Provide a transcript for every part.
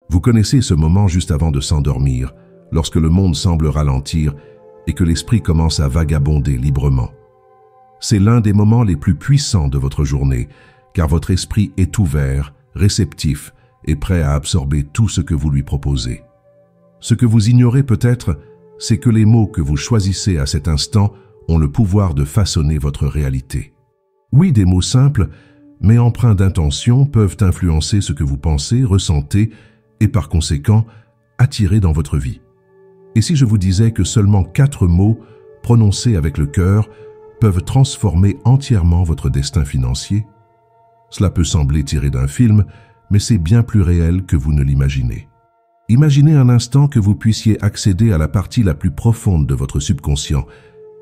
Vous connaissez ce moment juste avant de s'endormir, lorsque le monde semble ralentir et que l'esprit commence à vagabonder librement. C'est l'un des moments les plus puissants de votre journée, car votre esprit est ouvert, réceptif et prêt à absorber tout ce que vous lui proposez. Ce que vous ignorez peut-être, c'est que les mots que vous choisissez à cet instant ont le pouvoir de façonner votre réalité. Oui, des mots simples, mais empreints d'intention peuvent influencer ce que vous pensez, ressentez et par conséquent attirer dans votre vie. Et si je vous disais que seulement 4 mots prononcés avec le cœur peuvent transformer entièrement votre destin financier? Cela peut sembler tiré d'un film, mais c'est bien plus réel que vous ne l'imaginez. Imaginez un instant que vous puissiez accéder à la partie la plus profonde de votre subconscient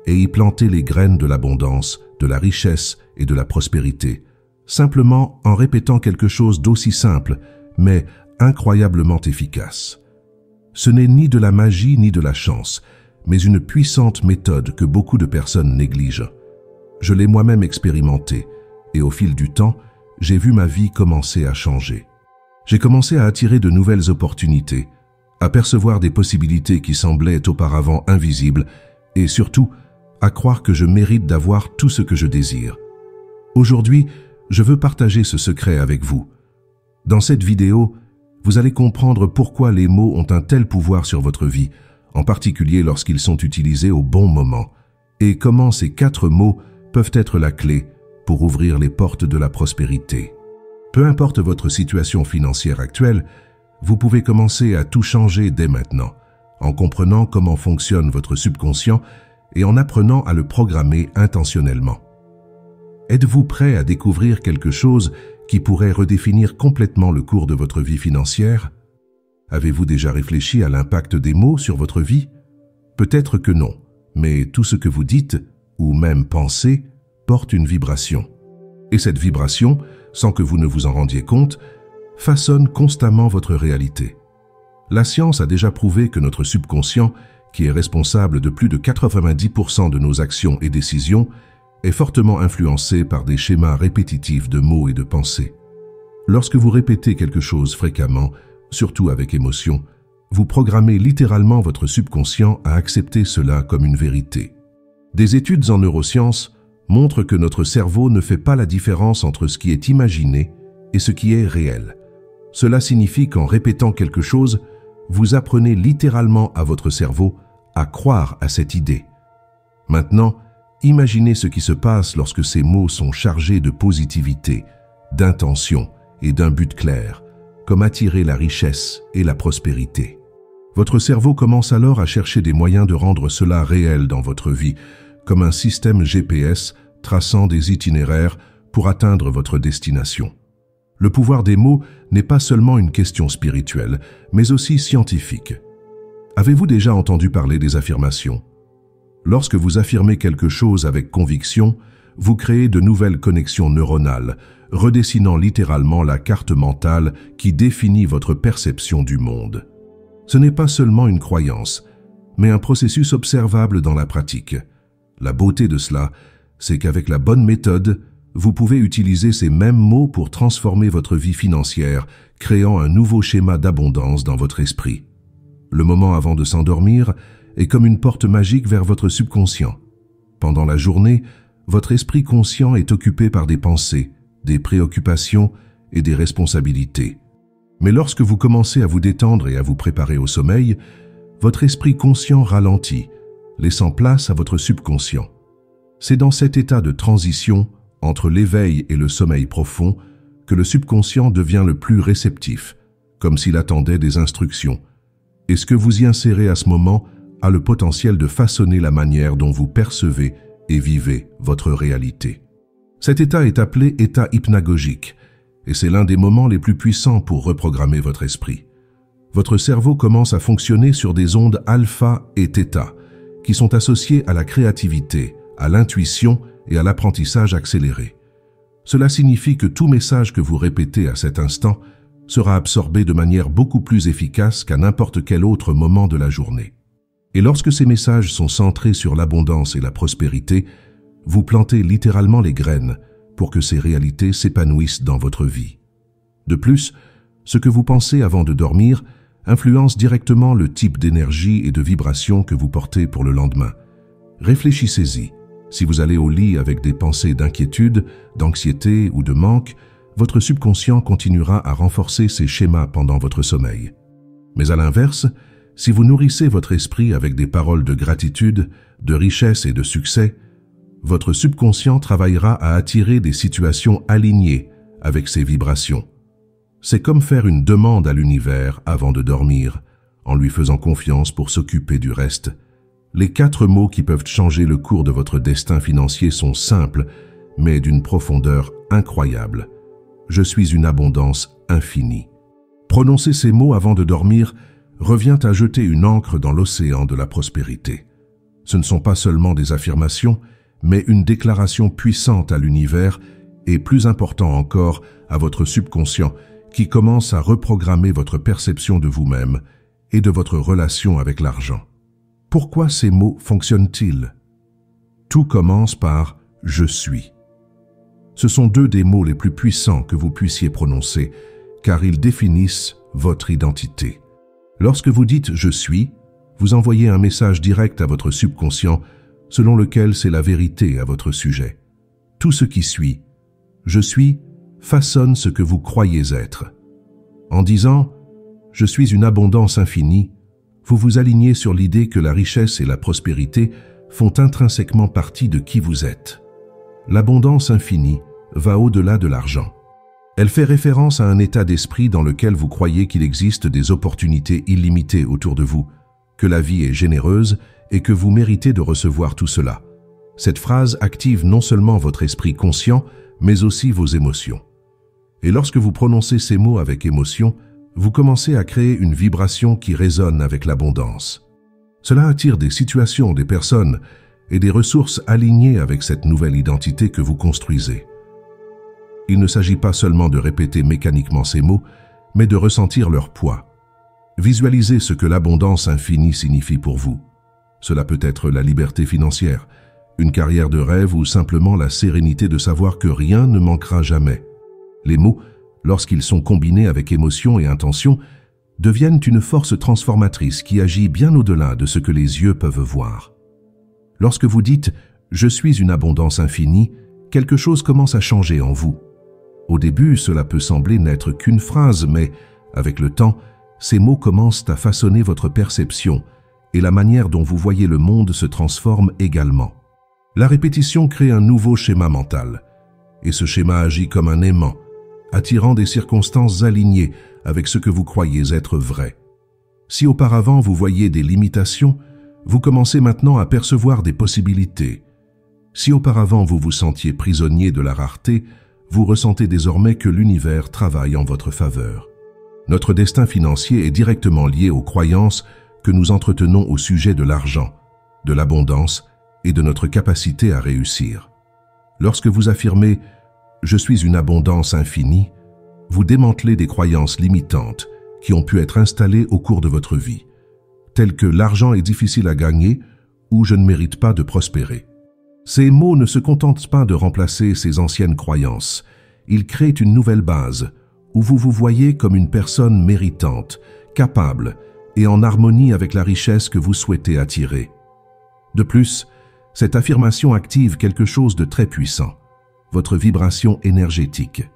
et y planter les graines de l'abondance, de la richesse et de la prospérité, simplement en répétant quelque chose d'aussi simple, mais incroyablement efficace. Ce n'est ni de la magie ni de la chance, mais une puissante méthode que beaucoup de personnes négligent. Je l'ai moi-même expérimenté, et au fil du temps, j'ai vu ma vie commencer à changer. J'ai commencé à attirer de nouvelles opportunités, à percevoir des possibilités qui semblaient auparavant invisibles, et surtout, à croire que je mérite d'avoir tout ce que je désire. Aujourd'hui, je veux partager ce secret avec vous. Dans cette vidéo, vous allez comprendre pourquoi les mots ont un tel pouvoir sur votre vie, en particulier lorsqu'ils sont utilisés au bon moment, et comment ces 4 mots peuvent être la clé pour ouvrir les portes de la prospérité. Peu importe votre situation financière actuelle, vous pouvez commencer à tout changer dès maintenant, en comprenant comment fonctionne votre subconscient et en apprenant à le programmer intentionnellement. Êtes-vous prêt à découvrir quelque chose qui pourrait redéfinir complètement le cours de votre vie financière? Avez-vous déjà réfléchi à l'impact des mots sur votre vie? Peut-être que non, mais tout ce que vous dites, ou même pensez, porte une vibration. Et cette vibration, sans que vous ne vous en rendiez compte, façonne constamment votre réalité. La science a déjà prouvé que notre subconscient, qui est responsable de plus de 90% de nos actions et décisions, est fortement influencé par des schémas répétitifs de mots et de pensées. Lorsque vous répétez quelque chose fréquemment, surtout avec émotion, vous programmez littéralement votre subconscient à accepter cela comme une vérité. Des études en neurosciences montrent que notre cerveau ne fait pas la différence entre ce qui est imaginé et ce qui est réel. Cela signifie qu'en répétant quelque chose, vous apprenez littéralement à votre cerveau à croire à cette idée. Maintenant, imaginez ce qui se passe lorsque ces mots sont chargés de positivité, d'intention et d'un but clair, comme attirer la richesse et la prospérité. Votre cerveau commence alors à chercher des moyens de rendre cela réel dans votre vie, comme un système GPS traçant des itinéraires pour atteindre votre destination. Le pouvoir des mots n'est pas seulement une question spirituelle, mais aussi scientifique. Avez-vous déjà entendu parler des affirmations? Lorsque vous affirmez quelque chose avec conviction, vous créez de nouvelles connexions neuronales, redessinant littéralement la carte mentale qui définit votre perception du monde. Ce n'est pas seulement une croyance, mais un processus observable dans la pratique. La beauté de cela, c'est qu'avec la bonne méthode, vous pouvez utiliser ces mêmes mots pour transformer votre vie financière, créant un nouveau schéma d'abondance dans votre esprit. Le moment avant de s'endormir est comme une porte magique vers votre subconscient. Pendant la journée, votre esprit conscient est occupé par des pensées, des préoccupations et des responsabilités. Mais lorsque vous commencez à vous détendre et à vous préparer au sommeil, votre esprit conscient ralentit, laissant place à votre subconscient. C'est dans cet état de transition, entre l'éveil et le sommeil profond, que le subconscient devient le plus réceptif, comme s'il attendait des instructions. Et ce que vous y insérez à ce moment a le potentiel de façonner la manière dont vous percevez et vivez votre réalité. Cet état est appelé état hypnagogique, et c'est l'un des moments les plus puissants pour reprogrammer votre esprit. Votre cerveau commence à fonctionner sur des ondes alpha et theta, qui sont associées à la créativité, à l'intuition et à l'apprentissage accéléré. Cela signifie que tout message que vous répétez à cet instant sera absorbé de manière beaucoup plus efficace qu'à n'importe quel autre moment de la journée. Et lorsque ces messages sont centrés sur l'abondance et la prospérité, vous plantez littéralement les graines pour que ces réalités s'épanouissent dans votre vie. De plus, Ce que vous pensez avant de dormir influence directement le type d'énergie et de vibration que vous portez pour le lendemain. Réfléchissez-y. Si vous allez au lit avec des pensées d'inquiétude, d'anxiété ou de manque, votre subconscient continuera à renforcer ces schémas pendant votre sommeil. Mais à l'inverse, si vous nourrissez votre esprit avec des paroles de gratitude, de richesse et de succès, votre subconscient travaillera à attirer des situations alignées avec ces vibrations. C'est comme faire une demande à l'univers avant de dormir, en lui faisant confiance pour s'occuper du reste. Les 4 mots qui peuvent changer le cours de votre destin financier sont simples, mais d'une profondeur incroyable. Je suis une abondance infinie. Prononcer ces mots avant de dormir revient à jeter une ancre dans l'océan de la prospérité. Ce ne sont pas seulement des affirmations, mais une déclaration puissante à l'univers et, plus important encore, à votre subconscient qui commence à reprogrammer votre perception de vous-même et de votre relation avec l'argent. Pourquoi ces mots fonctionnent-ils? Tout commence par « je suis ». Ce sont 2 des mots les plus puissants que vous puissiez prononcer, car ils définissent votre identité. Lorsque vous dites « je suis », vous envoyez un message direct à votre subconscient selon lequel c'est la vérité à votre sujet. Tout ce qui suit « je suis » façonne ce que vous croyez être. En disant « je suis une abondance infinie », vous vous alignez sur l'idée que la richesse et la prospérité font intrinsèquement partie de qui vous êtes. L'abondance infinie va au-delà de l'argent. Elle fait référence à un état d'esprit dans lequel vous croyez qu'il existe des opportunités illimitées autour de vous, que la vie est généreuse et que vous méritez de recevoir tout cela. Cette phrase active non seulement votre esprit conscient, mais aussi vos émotions. Et lorsque vous prononcez ces mots avec émotion, vous commencez à créer une vibration qui résonne avec l'abondance. Cela attire des situations, des personnes et des ressources alignées avec cette nouvelle identité que vous construisez. Il ne s'agit pas seulement de répéter mécaniquement ces mots, mais de ressentir leur poids. Visualisez ce que l'abondance infinie signifie pour vous. Cela peut être la liberté financière, une carrière de rêve ou simplement la sérénité de savoir que rien ne manquera jamais. Les mots, lorsqu'ils sont combinés avec émotion et intention, deviennent une force transformatrice qui agit bien au-delà de ce que les yeux peuvent voir. Lorsque vous dites « je suis une abondance infinie », quelque chose commence à changer en vous. Au début, cela peut sembler n'être qu'une phrase, mais avec le temps, ces mots commencent à façonner votre perception et la manière dont vous voyez le monde se transforme également. La répétition crée un nouveau schéma mental, et ce schéma agit comme un aimant, attirant des circonstances alignées avec ce que vous croyez être vrai. Si auparavant vous voyiez des limitations, vous commencez maintenant à percevoir des possibilités. Si auparavant vous vous sentiez prisonnier de la rareté, vous ressentez désormais que l'univers travaille en votre faveur. Notre destin financier est directement lié aux croyances que nous entretenons au sujet de l'argent, de l'abondance et de notre capacité à réussir. Lorsque vous affirmez « je suis une abondance infinie », vous démantelez des croyances limitantes qui ont pu être installées au cours de votre vie, telles que « l'argent est difficile à gagner » ou « je ne mérite pas de prospérer ». Ces mots ne se contentent pas de remplacer ces anciennes croyances, ils créent une nouvelle base où vous vous voyez comme une personne méritante, capable et en harmonie avec la richesse que vous souhaitez attirer. De plus, cette affirmation active quelque chose de très puissant, votre vibration énergétique.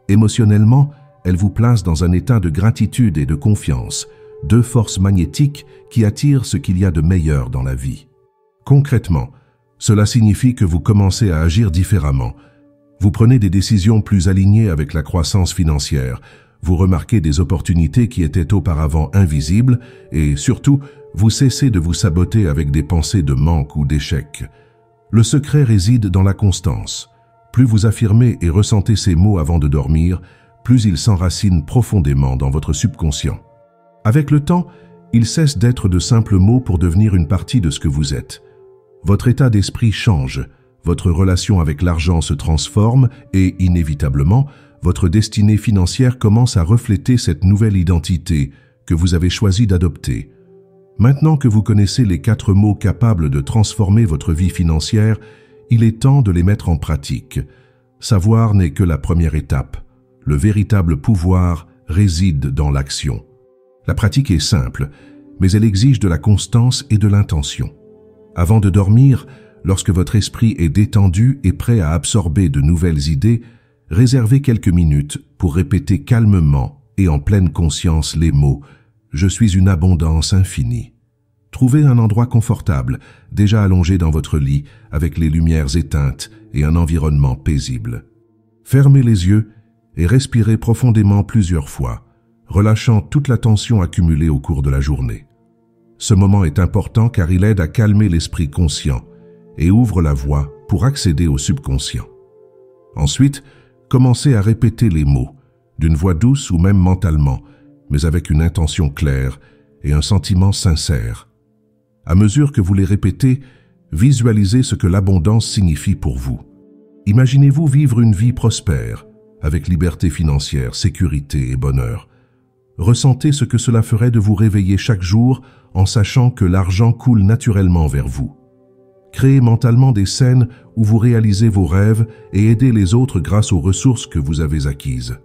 Émotionnellement, elle vous place dans un état de gratitude et de confiance, 2 forces magnétiques qui attirent ce qu'il y a de meilleur dans la vie. Concrètement, cela signifie que vous commencez à agir différemment. Vous prenez des décisions plus alignées avec la croissance financière, vous remarquez des opportunités qui étaient auparavant invisibles et, surtout, vous cessez de vous saboter avec des pensées de manque ou d'échec. Le secret réside dans la constance. Plus vous affirmez et ressentez ces mots avant de dormir, plus ils s'enracinent profondément dans votre subconscient. Avec le temps, ils cessent d'être de simples mots pour devenir une partie de ce que vous êtes. Votre état d'esprit change, votre relation avec l'argent se transforme et, inévitablement, votre destinée financière commence à refléter cette nouvelle identité que vous avez choisi d'adopter. Maintenant que vous connaissez les 4 mots capables de transformer votre vie financière, il est temps de les mettre en pratique. Savoir n'est que la première étape. Le véritable pouvoir réside dans l'action. La pratique est simple, mais elle exige de la constance et de l'intention. Avant de dormir, lorsque votre esprit est détendu et prêt à absorber de nouvelles idées, réservez quelques minutes pour répéter calmement et en pleine conscience les mots « Je suis une abondance infinie ». Trouvez un endroit confortable, déjà allongé dans votre lit, avec les lumières éteintes et un environnement paisible. Fermez les yeux et respirez profondément plusieurs fois, relâchant toute la tension accumulée au cours de la journée. Ce moment est important car il aide à calmer l'esprit conscient et ouvre la voie pour accéder au subconscient. Ensuite, commencez à répéter les mots, d'une voix douce ou même mentalement, mais avec une intention claire et un sentiment sincère. À mesure que vous les répétez, visualisez ce que l'abondance signifie pour vous. Imaginez-vous vivre une vie prospère, avec liberté financière, sécurité et bonheur. Ressentez ce que cela ferait de vous réveiller chaque jour en sachant que l'argent coule naturellement vers vous. Créez mentalement des scènes où vous réalisez vos rêves et aidez les autres grâce aux ressources que vous avez acquises.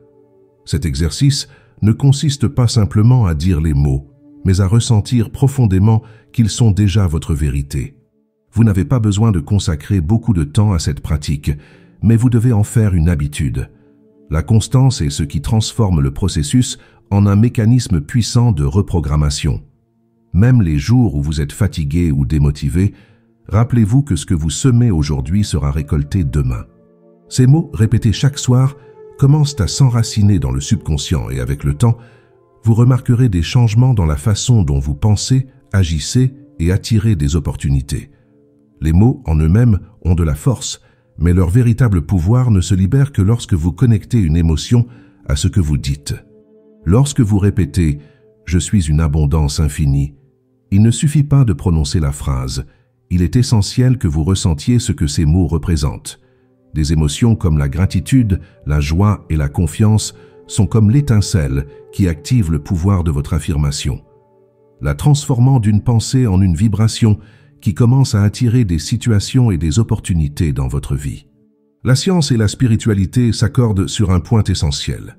Cet exercice ne consiste pas simplement à dire les mots, mais à ressentir profondément qu'ils sont déjà votre vérité. Vous n'avez pas besoin de consacrer beaucoup de temps à cette pratique, mais vous devez en faire une habitude. La constance est ce qui transforme le processus en un mécanisme puissant de reprogrammation. Même les jours où vous êtes fatigué ou démotivé, rappelez-vous que ce que vous semez aujourd'hui sera récolté demain. Ces mots, répétés chaque soir, commencent à s'enraciner dans le subconscient et avec le temps, vous remarquerez des changements dans la façon dont vous pensez, agissez et attirez des opportunités. Les mots en eux-mêmes ont de la force, mais leur véritable pouvoir ne se libère que lorsque vous connectez une émotion à ce que vous dites. Lorsque vous répétez « Je suis une abondance infinie », il ne suffit pas de prononcer la phrase, il est essentiel que vous ressentiez ce que ces mots représentent. Des émotions comme la gratitude, la joie et la confiance sont comme l'étincelle qui active le pouvoir de votre affirmation, la transformant d'une pensée en une vibration qui commence à attirer des situations et des opportunités dans votre vie. La science et la spiritualité s'accordent sur un point essentiel.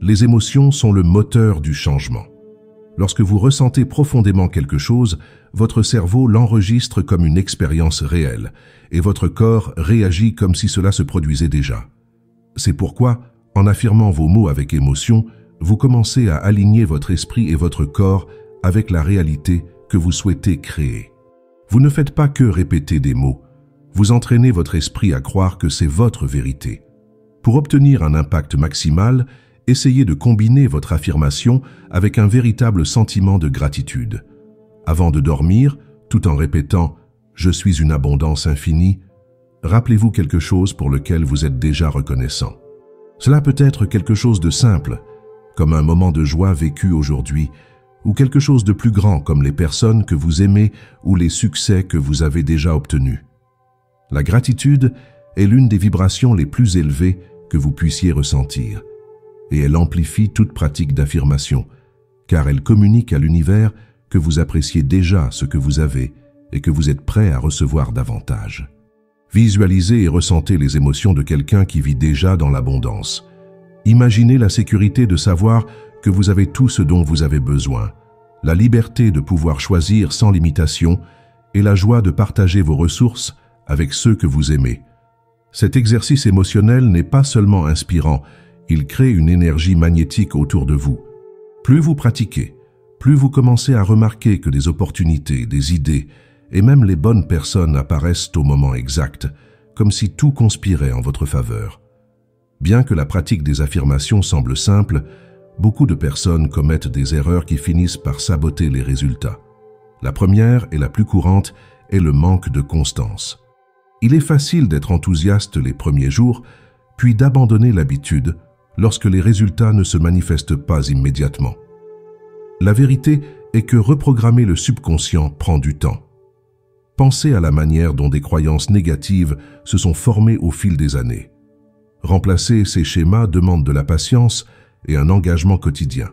Les émotions sont le moteur du changement. Lorsque vous ressentez profondément quelque chose, votre cerveau l'enregistre comme une expérience réelle et votre corps réagit comme si cela se produisait déjà. C'est pourquoi, en affirmant vos mots avec émotion, vous commencez à aligner votre esprit et votre corps avec la réalité que vous souhaitez créer. Vous ne faites pas que répéter des mots, vous entraînez votre esprit à croire que c'est votre vérité. Pour obtenir un impact maximal, essayez de combiner votre affirmation avec un véritable sentiment de gratitude. Avant de dormir, tout en répétant « Je suis une abondance infinie », rappelez-vous quelque chose pour lequel vous êtes déjà reconnaissant. Cela peut être quelque chose de simple, comme un moment de joie vécu aujourd'hui, ou quelque chose de plus grand comme les personnes que vous aimez ou les succès que vous avez déjà obtenus. La gratitude est l'une des vibrations les plus élevées que vous puissiez ressentir, et elle amplifie toute pratique d'affirmation, car elle communique à l'univers que vous appréciez déjà ce que vous avez et que vous êtes prêt à recevoir davantage. Visualisez et ressentez les émotions de quelqu'un qui vit déjà dans l'abondance. Imaginez la sécurité de savoir que vous avez tout ce dont vous avez besoin, la liberté de pouvoir choisir sans limitation et la joie de partager vos ressources avec ceux que vous aimez. Cet exercice émotionnel n'est pas seulement inspirant, il crée une énergie magnétique autour de vous. Plus vous pratiquez, plus vous commencez à remarquer que des opportunités, des idées et même les bonnes personnes apparaissent au moment exact, comme si tout conspirait en votre faveur. Bien que la pratique des affirmations semble simple, beaucoup de personnes commettent des erreurs qui finissent par saboter les résultats. La première et la plus courante est le manque de constance. Il est facile d'être enthousiaste les premiers jours, puis d'abandonner l'habitude lorsque les résultats ne se manifestent pas immédiatement. La vérité est que reprogrammer le subconscient prend du temps. Pensez à la manière dont des croyances négatives se sont formées au fil des années. Remplacer ces schémas demande de la patience et un engagement quotidien.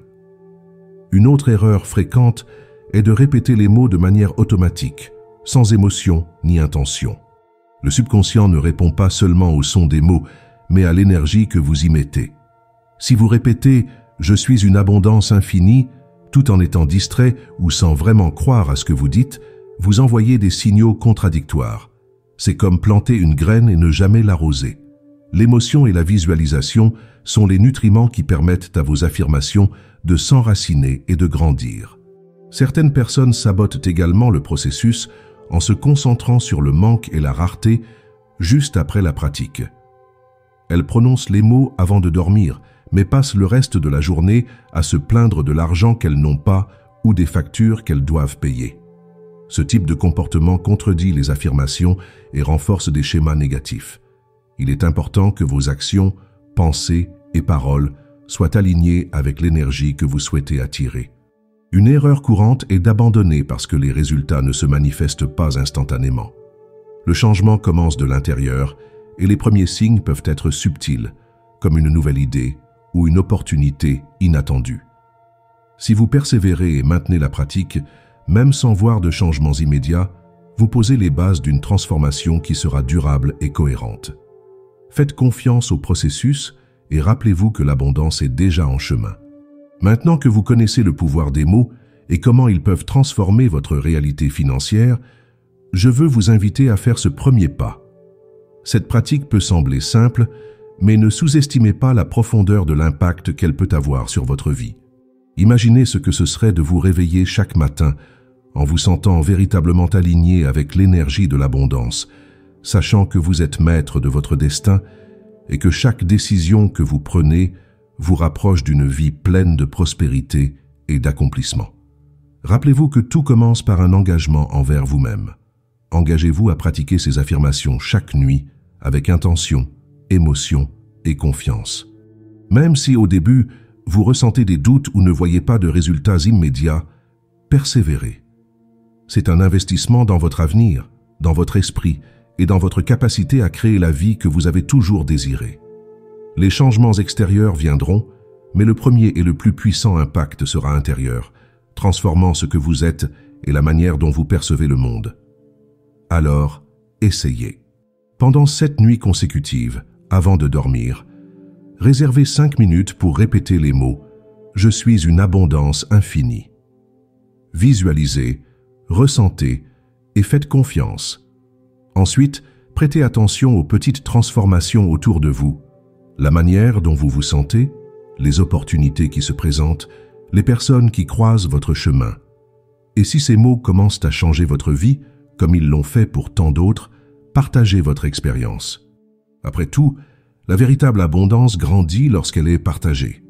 Une autre erreur fréquente est de répéter les mots de manière automatique, sans émotion ni intention. Le subconscient ne répond pas seulement au son des mots, mais à l'énergie que vous y mettez. Si vous répétez « Je suis une abondance infinie », tout en étant distrait ou sans vraiment croire à ce que vous dites, vous envoyez des signaux contradictoires. C'est comme planter une graine et ne jamais l'arroser. L'émotion et la visualisation sont les nutriments qui permettent à vos affirmations de s'enraciner et de grandir. Certaines personnes sabotent également le processus en se concentrant sur le manque et la rareté juste après la pratique. Elles prononcent les mots avant de dormir, mais passent le reste de la journée à se plaindre de l'argent qu'elles n'ont pas ou des factures qu'elles doivent payer. Ce type de comportement contredit les affirmations et renforce des schémas négatifs. Il est important que vos actions, pensées et paroles soient alignées avec l'énergie que vous souhaitez attirer. Une erreur courante est d'abandonner parce que les résultats ne se manifestent pas instantanément. Le changement commence de l'intérieur et les premiers signes peuvent être subtils, comme une nouvelle idée ou une opportunité inattendue. Si vous persévérez et maintenez la pratique, même sans voir de changements immédiats, vous posez les bases d'une transformation qui sera durable et cohérente. Faites confiance au processus et rappelez-vous que l'abondance est déjà en chemin. Maintenant que vous connaissez le pouvoir des mots et comment ils peuvent transformer votre réalité financière, je veux vous inviter à faire ce premier pas. Cette pratique peut sembler simple, mais ne sous-estimez pas la profondeur de l'impact qu'elle peut avoir sur votre vie. Imaginez ce que ce serait de vous réveiller chaque matin en vous sentant véritablement aligné avec l'énergie de l'abondance, sachant que vous êtes maître de votre destin et que chaque décision que vous prenez vous rapproche d'une vie pleine de prospérité et d'accomplissement. Rappelez-vous que tout commence par un engagement envers vous-même. Engagez-vous à pratiquer ces affirmations chaque nuit avec intention, émotion et confiance. Même si au début, vous ressentez des doutes ou ne voyez pas de résultats immédiats, persévérez. C'est un investissement dans votre avenir, dans votre esprit et dans votre capacité à créer la vie que vous avez toujours désirée. Les changements extérieurs viendront, mais le premier et le plus puissant impact sera intérieur, transformant ce que vous êtes et la manière dont vous percevez le monde. Alors, essayez. Pendant 7 nuits consécutives, avant de dormir, réservez 5 minutes pour répéter les mots « Je suis une abondance infinie ». Visualisez, ressentez et faites confiance. Ensuite, prêtez attention aux petites transformations autour de vous, la manière dont vous vous sentez, les opportunités qui se présentent, les personnes qui croisent votre chemin. Et si ces mots commencent à changer votre vie, comme ils l'ont fait pour tant d'autres, partagez votre expérience. Après tout, la véritable abondance grandit lorsqu'elle est partagée.